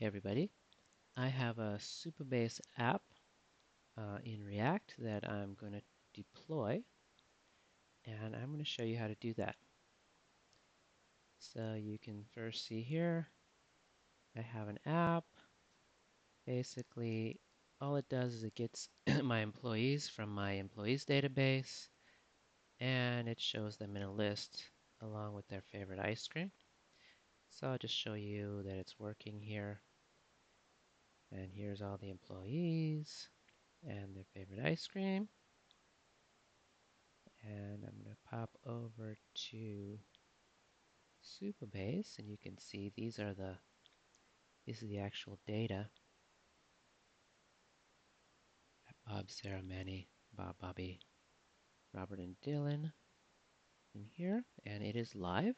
Hey everybody, I have a Supabase app in React that I'm going to deploy, and I'm going to show you how to do that. So you can first see here, I have an app. Basically, all it does is it gets my employees from my employees database, and it shows them in a list along with their favorite ice cream. So I'll just show you that it's working here. And here's all the employees and their favorite ice cream. And I'm going to pop over to Supabase, and you can see this is the actual data. Bob, Sarah, Manny, Bob, Bobby, Robert, and Dylan in here, and it is live.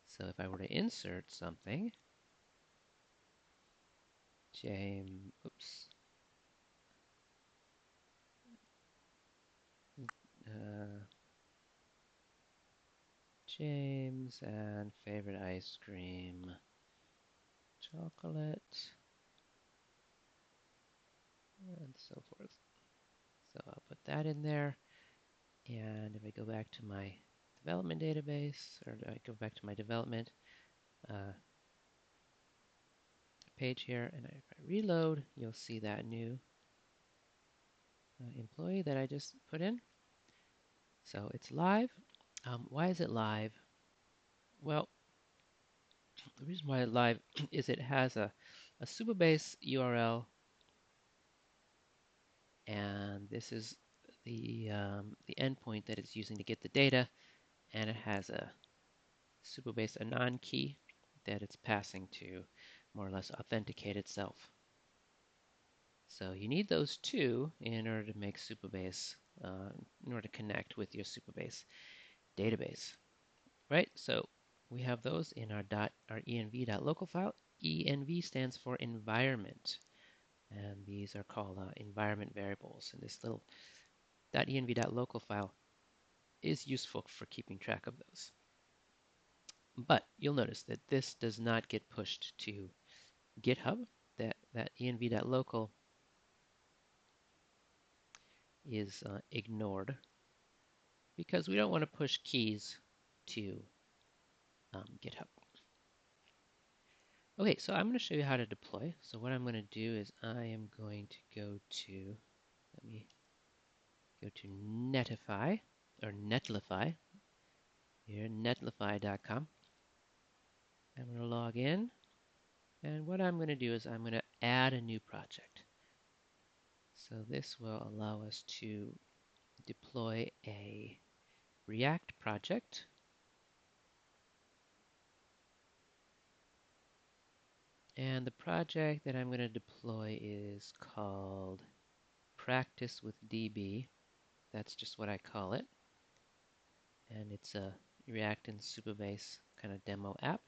So if I were to insert something, James, uh, James and favorite ice cream, chocolate, and so forth. So I'll put that in there. And if I go back to my development database, or I go back to my development page here, and if I reload, you'll see that new employee that I just put in. So it's live. Why is it live? Well, the reason why it's live is it has a Supabase URL, and this is the endpoint that it's using to get the data, and it has a Supabase anon key that it's passing to more or less authenticate itself. So you need those two in order to make Supabase, in order to connect with your Supabase database, right? So we have those in our env.local file. Env stands for environment, and these are called environment variables. And this little .env.local file is useful for keeping track of those. But you'll notice that this does not get pushed to GitHub. That env.local is ignored because we don't want to push keys to GitHub. Okay, so I'm going to show you how to deploy. So what I'm going to do is I am going to go to, let me go to Netlify, or Netlify, here, netlify.com. I'm going to log in, and what I'm going to do is I'm going to add a new project. So this will allow us to deploy a React project. And the project that I'm going to deploy is called Practice with DB. That's just what I call it. And it's a React and Supabase kind of demo app.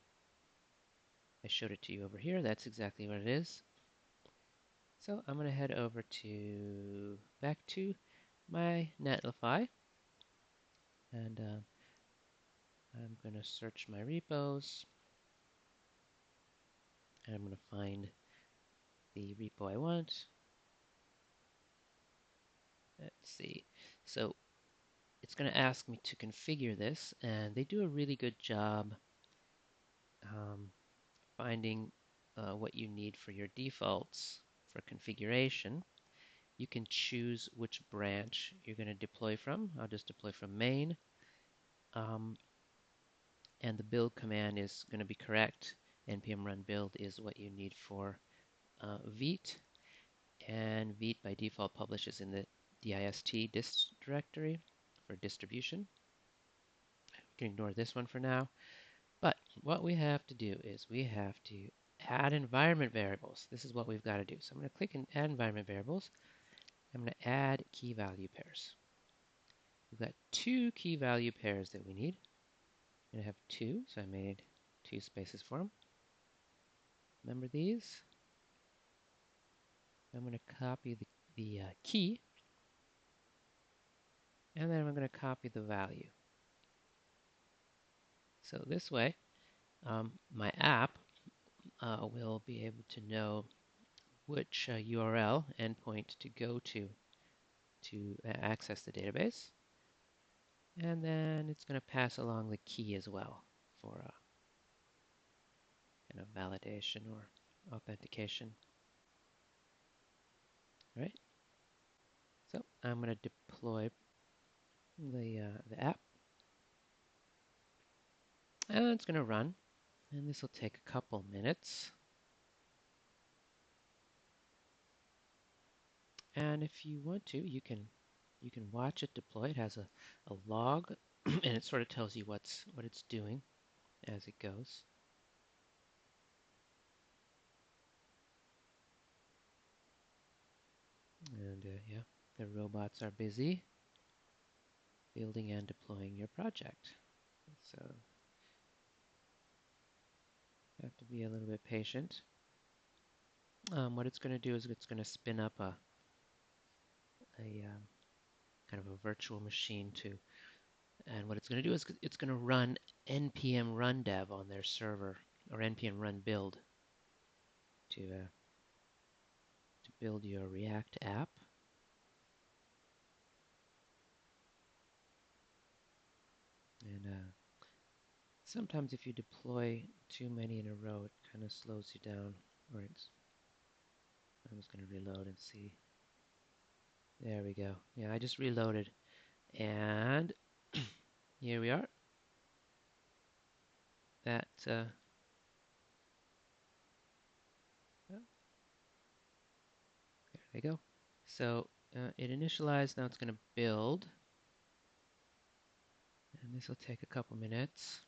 I showed it to you over here. That's exactly what it is. So I'm going to head over to back to my Netlify, and I'm going to search my repos, and I'm going to find the repo I want. Let's see. So it's going to ask me to configure this, and they do a really good job finding what you need for your defaults for configuration. You can choose which branch you're going to deploy from. I'll just deploy from main. And the build command is going to be correct. npm run build is what you need for Vite. And Vite by default publishes in the dist directory for distribution. We can ignore this one for now. But what we have to do is we have to add environment variables. This is what we've got to do. So I'm going to click in Add Environment Variables. I'm going to add key value pairs. We've got two key value pairs that we need. I'm going to have two, so I made two spaces for them. Remember these? I'm going to copy the key, and then I'm going to copy the value. So this way, my app will be able to know which URL endpoint to go to access the database. And then it's going to pass along the key as well for kind of validation or authentication. All right. So I'm going to deploy the app, and it's going to run. And this will take a couple minutes. And if you want to, you can watch it deploy. It has a log, and it sort of tells you what it's doing as it goes. And yeah, the robots are busy building and deploying your project. So you have to be a little bit patient. What it's going to do is it's going to spin up a kind of a virtual machine and what it's going to do is it's going to run npm run dev on their server, or npm run build to build your React app. And sometimes if you deploy too many in a row, it kind of slows you down. Or I'm just going to reload and see. There we go. Yeah, I just reloaded. And here we are. That there they go. So it initialized. Now it's going to build. And this will take a couple minutes.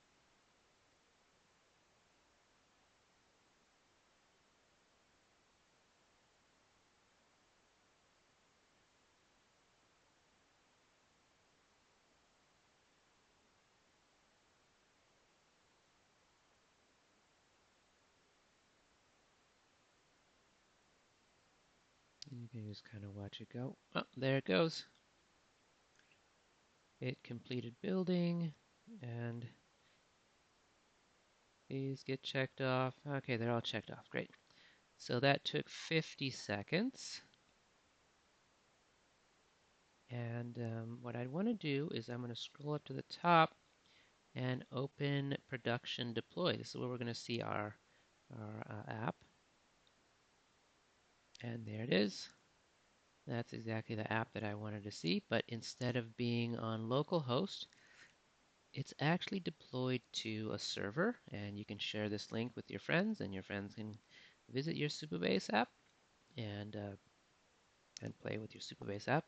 And you can just kind of watch it go. Oh, there it goes. It completed building, and these get checked off. Okay, they're all checked off. Great. So that took 50 seconds. And what I want to do is I'm going to scroll up to the top and open production deploy. This is where we're going to see our app. And there it is. That's exactly the app that I wanted to see, but instead of being on localhost, it's actually deployed to a server, and you can share this link with your friends, and your friends can visit your Supabase app and play with your Supabase app.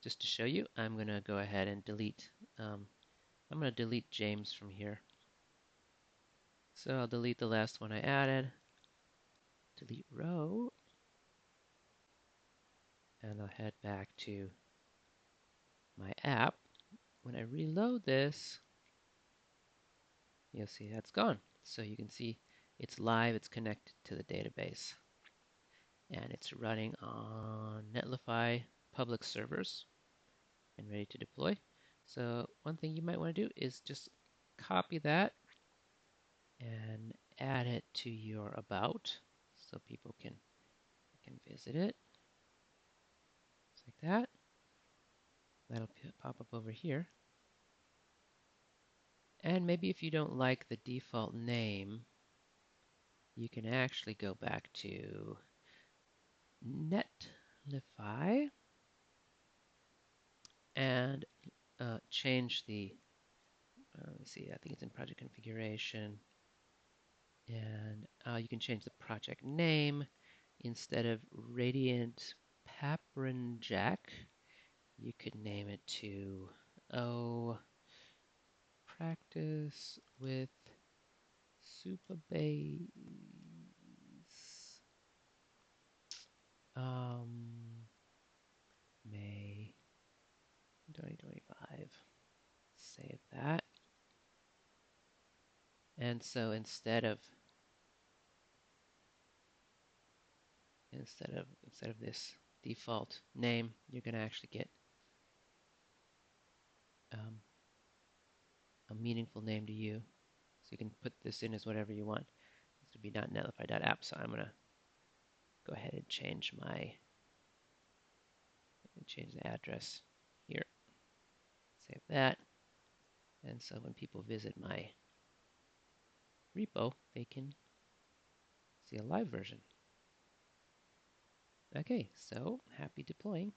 Just to show you, I'm going to go ahead and delete. I'm going to delete James from here. So I'll delete the last one I added. Delete row, and I'll head back to my app. When I reload this, you'll see that's gone. So you can see it's live, it's connected to the database. And it's running on Netlify public servers and ready to deploy. So one thing you might want to do is just copy that and add it to your about so people can visit it. Just like that. That'll pop up over here. And maybe if you don't like the default name, you can actually go back to Netlify and change the, let me see, I think it's in project configuration. And you can change the project name. Instead of Radiant Paprenjack, you could name it to, Practice with Supabase May 2025. Save that. And so instead of this default name, you're going to actually get a meaningful name to you. So you can put this in as whatever you want. to be .netlify.app. So I'm going to go ahead and change the address here. Save that. And so when people visit my repo, they can see a live version. Okay, so happy deploying.